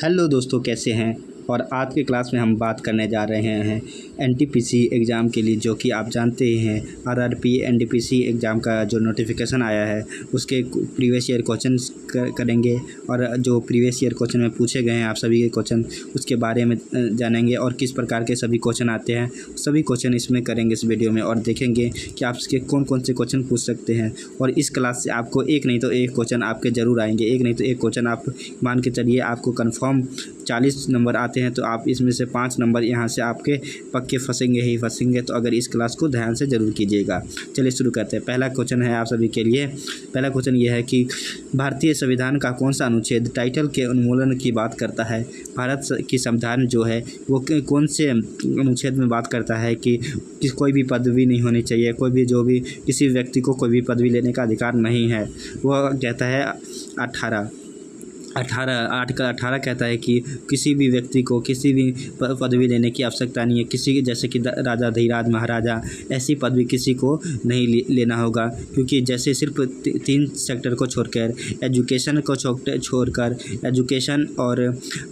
Hello दोस्तों, कैसे हैं। और आज के क्लास में हम बात करने जा रहे हैं एनटीपीसी एग्ज़ाम के लिए, जो कि आप जानते ही हैं आरआरपी एनटीपीसी एग्ज़ाम का जो नोटिफिकेशन आया है उसके प्रीवियस ईयर क्वेश्चन करेंगे। और जो प्रीवियस ईयर क्वेश्चन में पूछे गए हैं आप सभी के क्वेश्चन उसके बारे में जानेंगे और किस प्रकार के सभी क्वेश्चन आते हैं, सभी क्वेश्चन इसमें करेंगे इस वीडियो में। और देखेंगे कि आपके कौन कौन से क्वेश्चन पूछ सकते हैं। और इस क्लास से आपको एक नहीं तो एक क्वेश्चन आपके ज़रूर आएंगे, एक नहीं तो एक क्वेश्चन आप मान के चलिए आपको कन्फर्म 40 नंबर आते हैं तो आप इसमें से 5 नंबर यहाँ से आपके पक्के फंसेंगे ही फंसेंगे। तो अगर इस क्लास को ध्यान से ज़रूर कीजिएगा। चलिए शुरू करते हैं। पहला क्वेश्चन है आप सभी के लिए। पहला क्वेश्चन ये है कि भारतीय संविधान का कौन सा अनुच्छेद टाइटल के उन्मूलन की बात करता है। भारत की संविधान जो है वो कौन से अनुच्छेद में बात करता है कि कोई भी पदवी नहीं होनी चाहिए, कोई भी जो भी किसी व्यक्ति को कोई भी पदवी लेने का अधिकार नहीं है। वह कहता है 18 आर्टिकल 18 कहता है कि किसी भी व्यक्ति को किसी भी पदवी लेने की आवश्यकता नहीं है। किसी जैसे कि राजा धीराज महाराजा ऐसी पदवी किसी को नहीं लेना होगा, क्योंकि जैसे सिर्फ 3 सेक्टर को छोड़कर एजुकेशन को छोड़कर एजुकेशन और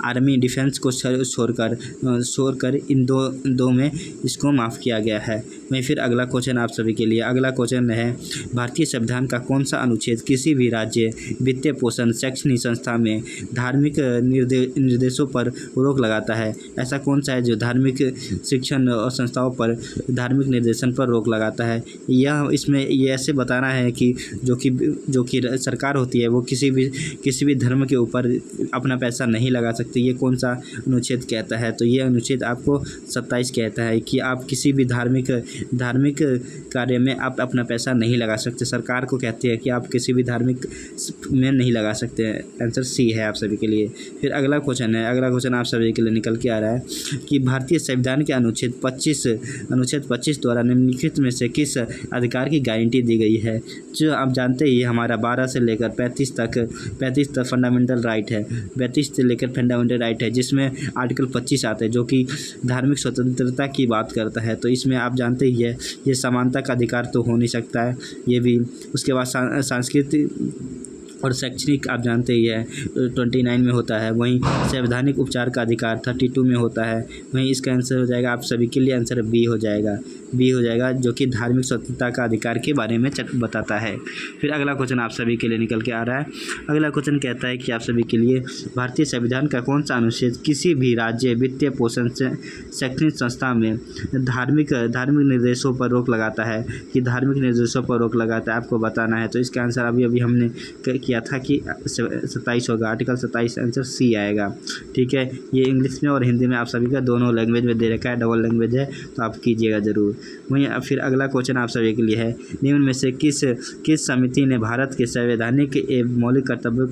आर्मी डिफेंस को छोड़कर इन दो में इसको माफ़ किया गया है। मैं फिर अगला क्वेश्चन आप सभी के लिए। अगला क्वेश्चन है भारतीय संविधान का कौन सा अनुच्छेद किसी भी राज्य वित्तीय पोषण शैक्षणिक संस्था में धार्मिक निर्देशों पर रोक लगाता है। ऐसा कौन सा है जो धार्मिक शिक्षण और संस्थाओं पर धार्मिक निर्देशन पर रोक लगाता है। यह इसमें ये ऐसे बताना है कि जो कि सरकार होती है वो किसी भी धर्म के ऊपर अपना पैसा नहीं लगा सकती। ये कौन सा अनुच्छेद कहता है, तो ये अनुच्छेद आपको 27 कहता है कि आप किसी भी धार्मिक कार्य में आप अपना पैसा नहीं लगा सकते। सरकार को कहती है कि आप किसी भी धार्मिक में नहीं लगा सकते। आंसर सी है आप सभी के लिए। फिर अगला क्वेश्चन है। अगला क्वेश्चन आप सभी के लिए निकल के आ रहा है कि भारतीय संविधान के अनुच्छेद 25 द्वारा निम्नलिखित में से किस अधिकार की गारंटी दी गई है। जो आप जानते ही हमारा 12 से लेकर 35 तक फंडामेंटल राइट है, 32 से लेकर फंडामेंटल राइट है, जिसमें आर्टिकल 25 आता है जो कि धार्मिक स्वतंत्रता की बात करता है। तो इसमें आप जानते ही है ये समानता का अधिकार तो हो नहीं सकता है ये भी। उसके बाद सांस्कृतिक और शैक्षणिक आप जानते ही है 29 में होता है। वहीं संवैधानिक उपचार का अधिकार 32 में होता है। वहीं इसका आंसर हो जाएगा आप सभी के लिए आंसर बी हो जाएगा जो कि धार्मिक स्वतंत्रता का अधिकार के बारे में बताता है। फिर अगला क्वेश्चन आप सभी के लिए निकल के आ रहा है। अगला क्वेश्चन कहता है कि आप सभी के लिए भारतीय संविधान का कौन सा अनुच्छेद किसी भी राज्य वित्तीय पोषण से शैक्षणिक संस्था में धार्मिक निर्देशों पर रोक लगाता है कि धार्मिक निर्देशों पर रोक लगाता है, आपको बताना है। तो इसका आंसर अभी हमने किया था कि 27 होगा, आर्टिकल 27 आंसर सी आएगा। ठीक है, ये इंग्लिश में और हिंदी में आप सभी का दोनों लैंग्वेज में दे रखा है, डबल लैंग्वेज है, तो आप कीजिएगा ज़रूर। वहीं फिर अगला क्वेश्चन आप सभी के लिए है निम्न में से किस समिति ने भारत के संवैधानिक एवं मौलिक कर्तव्यों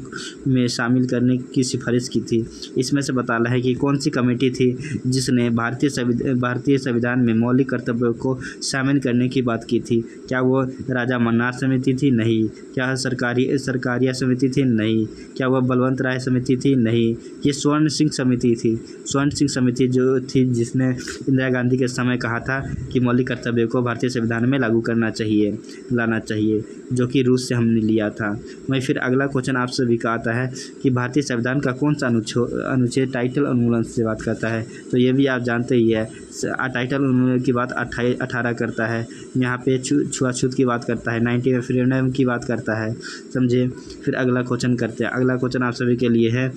में शामिल करने की सिफारिश की थी। इसमें से बताना है कि कौन सी कमेटी थी जिसने भारतीय संविधान में मौलिक कर्तव्यों को शामिल करने की बात की थी। क्या वो राजा मन्नार समिति थी? नहीं। क्या सरकारिया समिति थी? नहीं। क्या वह बलवंत राय समिति थी? नहीं। ये स्वर्ण सिंह समिति थी। स्वर्ण सिंह समिति जो थी जिसने इंदिरा गांधी के समय कहा था कि मौलिक कर्तव्यों को भारतीय संविधान में लागू लाना चाहिए, जो कि रूस से हमने लिया था। वहीं फिर अगला क्वेश्चन आप सभी का आता है कि भारतीय संविधान का कौन सा अनुच्छेद टाइटल उन्मूलन से बात करता है। तो ये भी आप जानते ही है टाइटल उन्मूलन की बात 18 करता है। यहाँ पे छुआछूत की बात करता है, 90 में फ्रीडम की बात करता है, समझे। फिर अगला क्वेश्चन करते हैं। अगला क्वेश्चन आप सभी के लिए है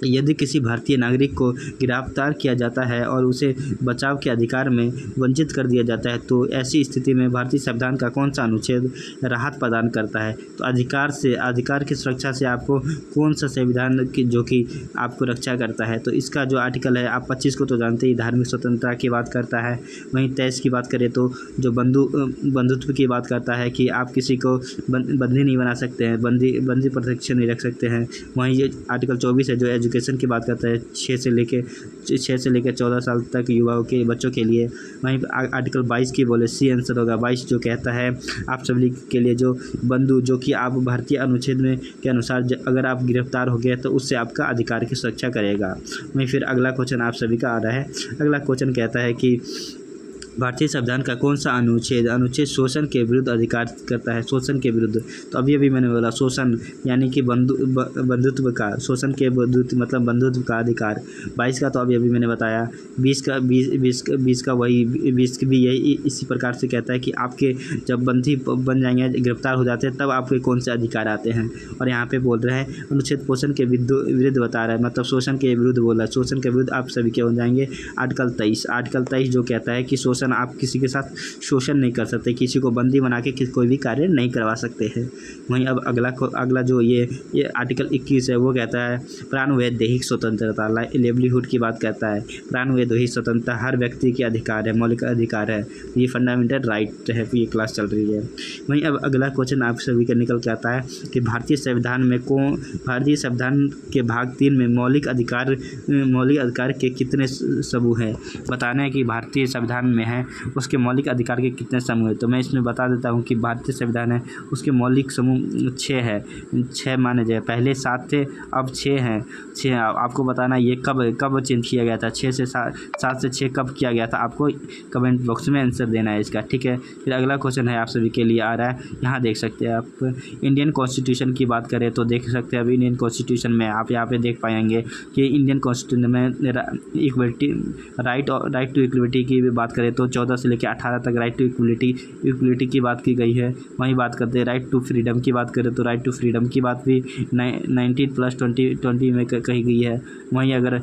यदि किसी भारतीय नागरिक को गिरफ्तार किया जाता है और उसे बचाव के अधिकार में वंचित कर दिया जाता है तो ऐसी स्थिति में भारतीय संविधान का कौन सा अनुच्छेद राहत प्रदान करता है। तो अधिकार की सुरक्षा से आपको कौन सा संविधान की जो कि आपको रक्षा करता है। तो इसका जो आर्टिकल है आप 25 को तो जानते ही धार्मिक स्वतंत्रता की बात करता है। वहीं 23 की बात करें तो जो बंधुत्व की बात करता है कि आप किसी को बंदी नहीं बना सकते हैं, बंदी प्रशिक्षण नहीं रख सकते हैं। वहीं ये आर्टिकल 24 है जो एजुकेशन की बात करता है 6 से लेकर 14 साल तक युवाओं के बच्चों के लिए। वहीं आर्टिकल 22 की बोले सी आंसर होगा 22, जो कहता है आप सभी के लिए जो बंधु जो कि आप भारतीय अनुच्छेद में के अनुसार अगर आप गिरफ्तार हो गए तो उससे आपका अधिकार की सुरक्षा करेगा। वहीं फिर अगला क्वेश्चन आप सभी का आ रहा है। अगला क्वेश्चन कहता है कि भारतीय संविधान का कौन सा अनुच्छेद शोषण के विरुद्ध अधिकार करता है, शोषण के विरुद्ध। तो अभी मैं बोला शोषण यानी कि बंधुत्व का, शोषण के विरुद्ध मतलब बंधुत्व का अधिकार। 22 का तो अभी मैंने बताया। 20 का वही 20 भी यही इसी प्रकार से कहता है कि आपके जब बंदी बन जाएंगे, गिरफ्तार हो जाते हैं, तब आपके कौन से अधिकार आते हैं। और यहाँ पे बोल रहे हैं अनुच्छेद पोषण के विरुद्ध बता रहा है, मतलब शोषण के विरुद्ध बोल रहा है। शोषण के विरुद्ध आप सभी क्या हो जाएंगे। आर्टिकल 23 जो कहता है कि शोषण, आप किसी के साथ शोषण नहीं कर सकते, किसी को बंदी बना के कोई भी कार्य नहीं करवा सकते हैं। वहीं अब अगला जो ये आर्टिकल 21 है वो कहता है प्राण व दैहिक स्वतंत्रता, लेवलीहुड की बात करता है। प्राण व दैहिक स्वतंत्रता हर व्यक्ति के अधिकार है, मौलिक अधिकार है, ये फंडामेंटल राइट है। ये क्लास चल रही है। वहीं अब अगला क्वेश्चन आप सभी का निकल के आता है कि भारतीय संविधान के भाग 3 में मौलिक अधिकार के कितने समूह हैं। बताना है कि भारतीय संविधान में है उसके मौलिक अधिकार के कितने समूह हैं। तो मैं इसमें बता देता हूँ कि भारतीय संविधान है उसके मौलिक समूह 6 है, 6 माने जाए। पहले 7 थे, अब 6 हैं। 6 आपको बताना ये कब चेंज किया गया था, 7 से 6 कब किया गया था, आपको कमेंट बॉक्स में आंसर देना है इसका, ठीक है। फिर अगला क्वेश्चन है आप सभी के लिए आ रहा है, यहाँ देख सकते हैं आप। इंडियन कॉन्स्टिट्यूशन की बात करें तो देख सकते हैं अभी इंडियन कॉन्स्टिट्यूशन में आप यहाँ पे देख पाएंगे कि इंडियन कॉन्स्टिट्यूशन में इक्वलिटी राइट टू इक्वलिटी की भी बात करें तो 14 से लेकर 18 तक राइट टू इक्वलिटी की बात की गई है। वहीं बात करते हैं राइट टू फ्रीडम की बात करें तो राइट टू फ्रीडम की बात भी 19+20 में कही गई है। वहीं अगर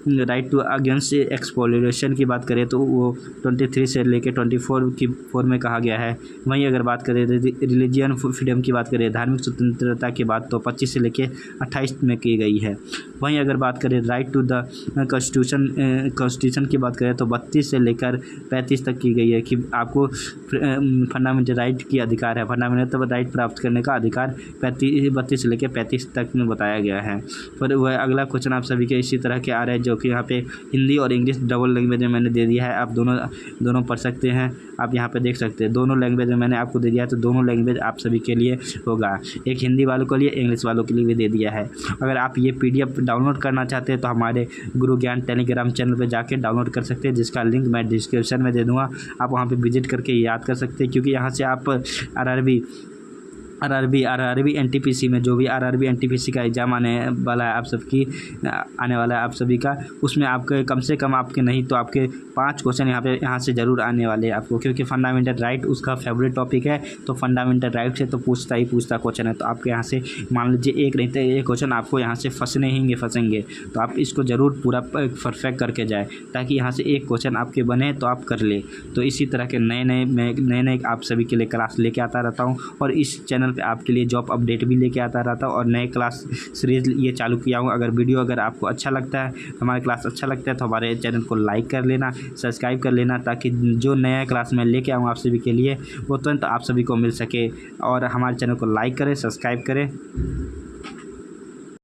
राइट टू अगेंस्ट एक्सप्लॉयटेशन की बात करें तो वो 23 से लेकर 24 में कहा गया है। वहीं अगर बात करें रिलीजियन फ्रीडम की बात करें, धार्मिक स्वतंत्रता की बात तो 25 से लेकर 28 में की गई है। वहीं अगर बात करें राइट टू द कॉन्स्टिट्यूशन की बात करें तो 32 से लेकर 35 तक की गई है कि आपको फंडामेंटल राइट की अधिकार है, फंडामेंटल राइट प्राप्त करने का अधिकार 32 से लेकर 35 तक में बताया गया है। फिर वह अगला क्वेश्चन आप सभी के इसी तरह के आ रहे हैं जो कि यहाँ पे हिंदी और इंग्लिश डबल लैंग्वेज में मैंने दे दिया है। आप दोनों पढ़ सकते हैं। आप यहाँ पे देख सकते हैं दोनों लैंग्वेज में मैंने आपको दे दिया है, तो दोनों लैंग्वेज आप सभी के लिए होगा। एक हिंदी वालों के लिए, इंग्लिश वालों के लिए भी दे दिया है। अगर आप ये PDF डाउनलोड करना चाहते हैं तो हमारे गुरु ज्ञान टेलीग्राम चैनल पर जाके डाउनलोड कर सकते हैं, जिसका लिंक मैं डिस्क्रिप्शन में दे दूँगा। आप वहाँ पर विजिट करके याद कर सकते हैं, क्योंकि यहाँ से आप RRB NTPC में जो भी RRB NTPC का एग्ज़ाम आने वाला है आप सभी का, उसमें आपके कम से कम आपके नहीं तो आपके 5 क्वेश्चन यहाँ से ज़रूर आने वाले हैं आपको, क्योंकि फंडामेंटल राइट उसका फेवरेट टॉपिक है। तो फंडामेंटल राइट से तो पूछता क्वेश्चन है, तो आपके यहाँ से मान लीजिए एक नहीं तो एक क्वेश्चन आपको यहाँ से फंसेंगे। तो आप इसको ज़रूर पूरा परफेक्ट करके जाए, ताकि यहाँ से एक क्वेश्चन आपके बने तो आप कर ले। तो इसी तरह के नए आप सभी के लिए क्लास लेके आता रहता हूँ, और इस चैनल पे आपके लिए जॉब अपडेट भी लेके आता रहता हूँ, और नए क्लास सीरीज ये चालू किया हूँ। अगर आपको अच्छा लगता है, हमारा क्लास अच्छा लगता है, तो हमारे चैनल को लाइक कर लेना, सब्सक्राइब कर लेना, ताकि जो नया क्लास मैं लेके आऊँ आप सभी के लिए वो तुरंत आप सभी को मिल सके। और हमारे चैनल को लाइक करें, सब्सक्राइब करें।